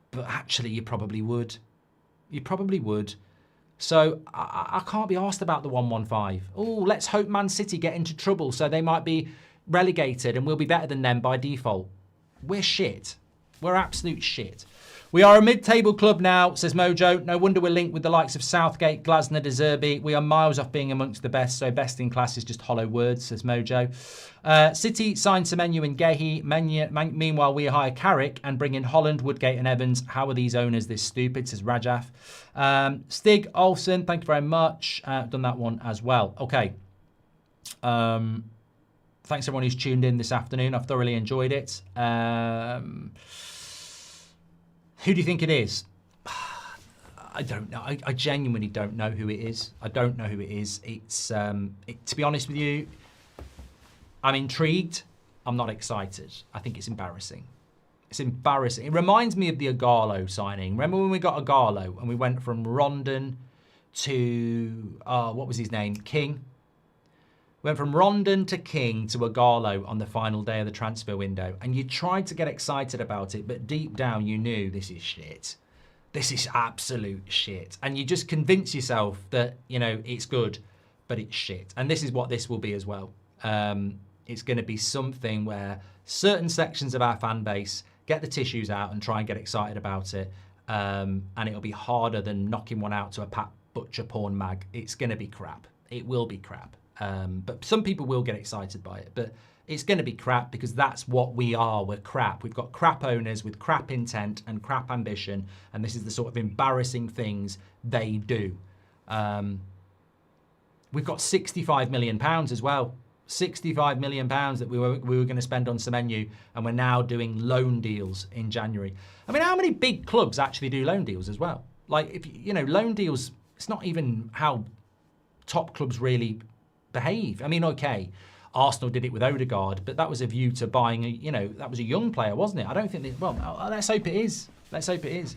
but actually you probably would. You probably would. So I can't be asked about the 115. Oh, let's hope Man City get into trouble so they might be relegated and we'll be better than them by default. We're shit. We're absolute shit. We are a mid-table club now, says Mojo. No wonder we're linked with the likes of Southgate, Glasner, De Zerbi. We are miles off being amongst the best, so best in class is just hollow words, says Mojo. City signed Semenyo and Gehi. Meanwhile, we hire Carrick and bring in Holland, Woodgate and Evans. How are these owners this stupid, says Rajaf. Stig Olsen, thank you very much. Done that one as well. Okay. Thanks everyone who's tuned in this afternoon. I've thoroughly enjoyed it. Who do you think it is? I don't know. I genuinely don't know who it is. I don't know who it is. It's to be honest with you, I'm intrigued. I'm not excited. I think it's embarrassing. It's embarrassing. It reminds me of the Agallo signing. Remember when we got Agallo and we went from Rondon to what was his name? King. Went from Rondon to King to Agallo on the final day of the transfer window. And you tried to get excited about it, but deep down you knew this is shit. This is absolute shit. And you just convince yourself that, you know, it's good, but it's shit. And this is what this will be as well. It's going to be something where certain sections of our fan base get the tissues out and try and get excited about it. And it'll be harder than knocking one out to a Pat Butcher porn mag. It's going to be crap. It will be crap. But some people will get excited by it. But it's going to be crap because that's what we are. We're crap. We've got crap owners with crap intent and crap ambition. And this is the sort of embarrassing things they do. We've got £65 million as well. £65 million that we were going to spend on Semenyo, and we're now doing loan deals in January. I mean, how many big clubs actually do loan deals as well? Like, if you know, loan deals, it's not even how top clubs really behave. I mean, okay, Arsenal did it with Odegaard, but that was a view to buying, that was a young player, wasn't it? I don't think, let's hope it is. Let's hope it is.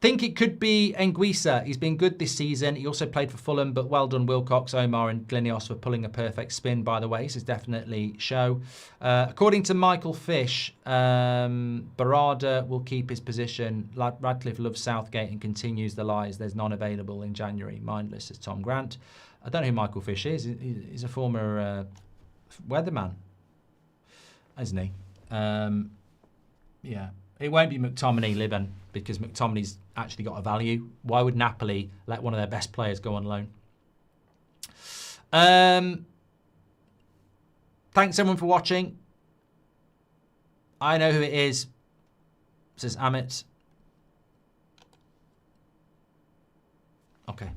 Think it could be Anguissa. He's been good this season. He also played for Fulham, but well done Wilcox, Omar and Glenios for pulling a perfect spin, by the way. This is definitely show. According to Michael Fish, Barada will keep his position. Radcliffe loves Southgate and continues the lies. There's none available in January. Mindless, as Tom Grant. I don't know who Michael Fish is. He's a former weatherman, isn't he? Yeah. It won't be McTominay, Liban, because McTominay's actually got a value. Why would Napoli let one of their best players go on loan? Thanks everyone for watching. I know who it is, says Amit. Okay.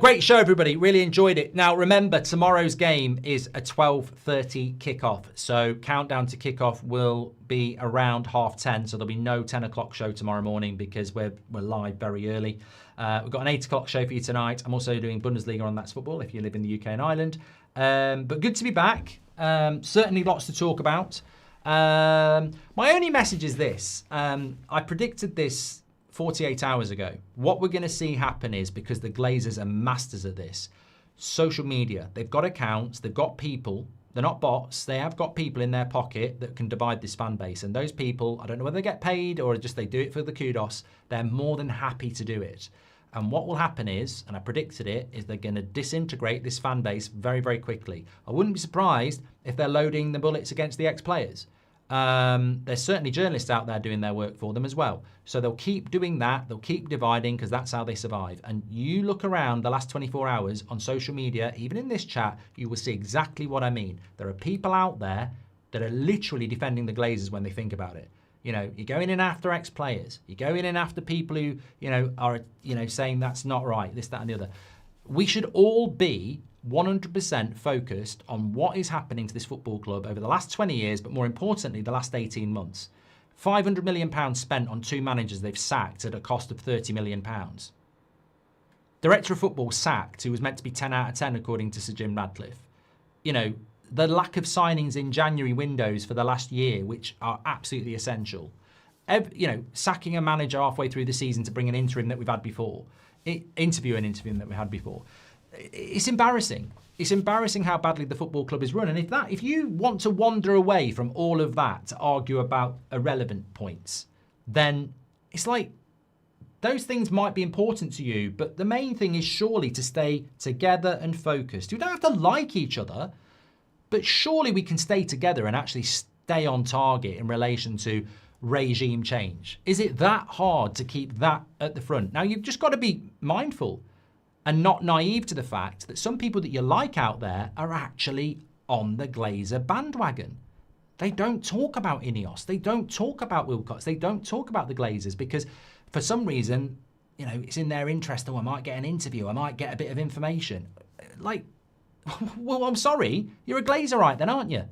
Great show, everybody. Really enjoyed it. Now, remember, tomorrow's game is a 12:30 kickoff. So countdown to kickoff will be around 10:30. So there'll be no 10 o'clock show tomorrow morning because we're live very early. We've got an 8 o'clock show for you tonight. I'm also doing Bundesliga on That's Football if you live in the UK and Ireland. But good to be back. Certainly lots to talk about. My only message is this. I predicted this 48 hours ago. What we're going to see happen is, because the Glazers are masters at this, social media. They've got accounts, they've got people, they're not bots, they have got people in their pocket that can divide this fan base. And those people, I don't know whether they get paid or just they do it for the kudos, they're more than happy to do it. And what will happen is, and I predicted it, is they're going to disintegrate this fan base very, very quickly. I wouldn't be surprised if they're loading the bullets against the ex-players. There's certainly journalists out there doing their work for them as well. So they'll keep doing that. They'll keep dividing because that's how they survive. And you look around the last 24 hours on social media, even in this chat, you will see exactly what I mean. There are people out there that are literally defending the Glazers when they think about it. You know, you're going in after ex-players. You're going in after people who, you know, are, you know, saying that's not right, this, that, and the other. We should all be 100% focused on what is happening to this football club over the last 20 years, but more importantly, the last 18 months. £500 million spent on 2 managers they've sacked at a cost of £30 million. Director of football sacked, who was meant to be 10 out of 10 according to Sir Jim Radcliffe. You know, the lack of signings in January windows for the last year, which are absolutely essential. You know, sacking a manager halfway through the season to bring an interim that we've had before. Interview an interim that we had before. It's embarrassing. It's embarrassing how badly the football club is run. And if you want to wander away from all of that to argue about irrelevant points, then it's like those things might be important to you, but the main thing is surely to stay together and focused. You don't have to like each other, but surely we can stay together and actually stay on target in relation to regime change. Is it that hard to keep that at the front? Now, you've just got to be mindful and not naive to the fact that some people that you like out there are actually on the Glazer bandwagon. They don't talk about Ineos. They don't talk about Wilcox. They don't talk about the Glazers because for some reason, you know, it's in their interest. Oh, I might get an interview. I might get a bit of information. Like, well, I'm sorry. You're a Glazerite then, aren't you?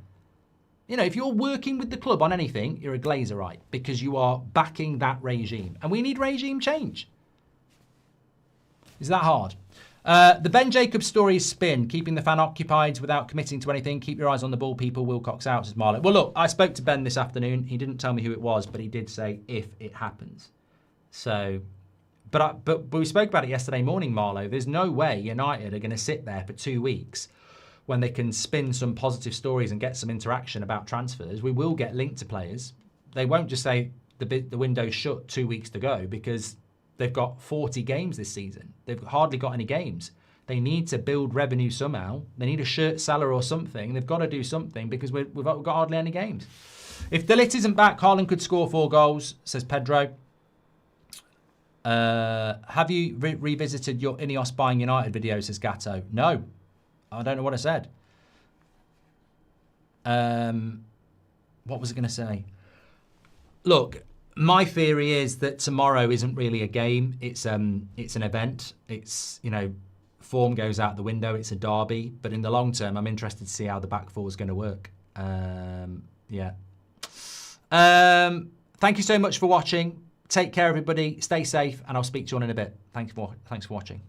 You know, if you're working with the club on anything, you're a Glazerite because you are backing that regime. And we need regime change. Is that hard? The Ben Jacobs story is spin, keeping the fan occupied without committing to anything. Keep your eyes on the ball, people. Wilcox out, says Marlow. Well, look, I spoke to Ben this afternoon. He didn't tell me who it was, but he did say if it happens. So, but we spoke about it yesterday morning, Marlow. There's no way United are going to sit there for 2 weeks when they can spin some positive stories and get some interaction about transfers. We will get linked to players. They won't just say the window's shut 2 weeks to go because they've got 40 games this season. They've hardly got any games. They need to build revenue somehow. They need a shirt seller or something. They've got to do something because we've got hardly any games. If Dillit isn't back, Haaland could score 4 goals, says Pedro. Have you revisited your Ineos buying United video, says Gatto? No. I don't know what I said. What was I going to say? Look, my theory is that tomorrow isn't really a game. It's an event. It's, you know, form goes out the window. It's a derby. But in the long term, I'm interested to see how the back four is going to work. Yeah. Thank you so much for watching. Take care, everybody. Stay safe, and I'll speak to you on in a bit. Thanks for watching.